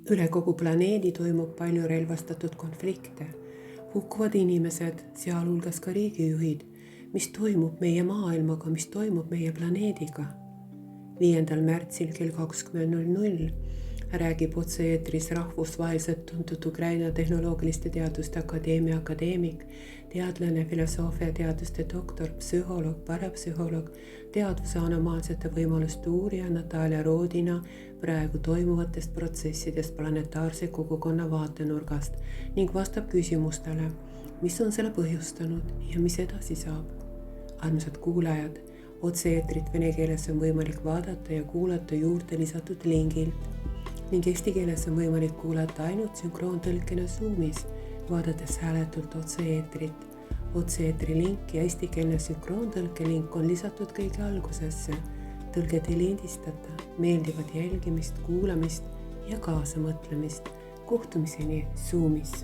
Üle kogu planeedi toimub palju relvastatud konflikte. Hukkuvad inimesed, sealhulgas ka riigijuhid. Mis toimub meie maailmaga, mis toimub meie planeediga? 5. märtsil kell 20.00 räägib otse-eetris rahvusvaheliselt tuntud Ukraina Tehnoloogiliste Teaduste Akadeemia akadeemik, teadlane, filosoofiateaduste doktor, psühholoog, parapsühholoog, teadvuse anomaalsete võimaluste uurija Natalia Rodina praegu toimuvatest protsessidest planetaarse kogukonna vaatenurgast ning vastab küsimustele, mis on selle põhjustanud ja mis edasi saab. Armsad kuulajad, otse-eetrit vene keeles on võimalik vaadata ja kuulata juurde lisatud lingilt ning eesti keeles on võimalik kuulata ainult sünkroontõlkena Zoomis, vaadates hääletult otse-eetrit. Otse-eetri link ja eestikeelne sünkroontõlke link on lisatud kõige algusesse. Tõlget ei lindistata, meeldivat jälgimist, kuulamist ja kaasamõtlemist. Kohtumiseni Zoomis.